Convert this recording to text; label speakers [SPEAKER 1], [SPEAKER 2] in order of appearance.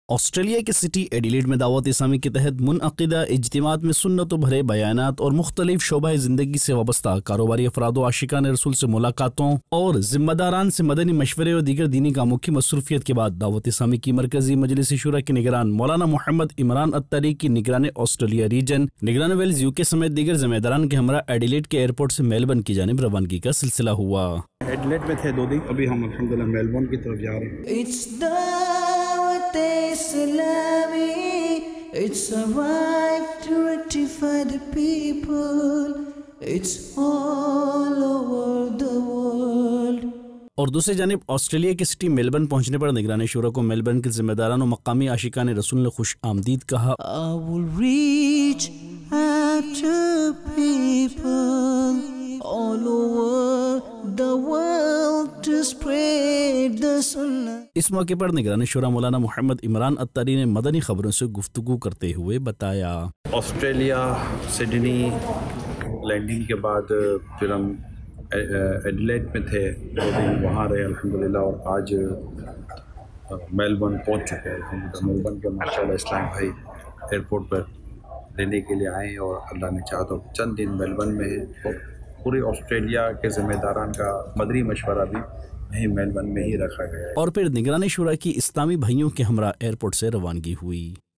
[SPEAKER 1] Australia کے city Adelaide میں دعوت اسلامی کے تحت منعقدہ اجتماعات میں سنتوں بھرے بیانات اور مختلف شعبہ زندگی سے وابستہ کاروباری افراد و عاشقان رسول سے ملاقاتوں اور ذمہ داران سے مدنی مشورے اور دیگر دینی کاموں کی مصروفیت کے بعد دعوت اسلامی کی مرکزی مجلس شورا کے نگران مولانا محمد عمران اتاری کی نگران آسٹریلیا ریجن، نگران ویلز یو کے سمیت دیگر ذمہ داران کے ہمراہ ایڈیلیڈ کے ایئرپورٹ سے میلبرن کی جانب روانگی کا سلسلہ ہوا۔
[SPEAKER 2] ایڈیلیڈ میں تھے 2 دن، ابھی ہم الحمدللہ میلبرن کی طرف جا رہے ہیں۔
[SPEAKER 3] It's a right to rectify the people. It's all over the world.
[SPEAKER 1] اور دوسری جانب آسٹریلیا کے سٹی میلبرن پہنچنے پر نگران شورا کو میلبرن کے ذمہ داران و مقامی عاشقان رسول نے خوش آمدید کہا۔
[SPEAKER 3] I will reach out to people all over the world to spread the sunnah.
[SPEAKER 1] اس موقع پر نگران شورا مولانا محمد عمران اتاری نے مدنی خبروں سے گفتگو کرتے ہوئے بتایا۔
[SPEAKER 2] آسٹریلیا سڈنی لینڈنگ کے بعد پھر ہم ایڈیلیڈ میں تھے 2 دن، وہاں رہے الحمدللہ، اور آج میلبرن پہنچ چکے ہیں الحمدللہ۔ میلبرن کے ماشاءاللہ اسلام بھائی ایئرپورٹ پر لینے کے لیے آئے ہیں، اور اللہ نے چاہا تو چند دن میلبرن میں ہے، اور پورے آسٹریلیا کے ذمہ داران کا مدنی مشورہ بھی وہیں میلبرن میں ہی رکھا گیا ہے۔
[SPEAKER 1] اور پھر نگران شورا کی اسلامی بھائیوں کے ہمراہ ایئرپورٹ سے روانگی ہوئی۔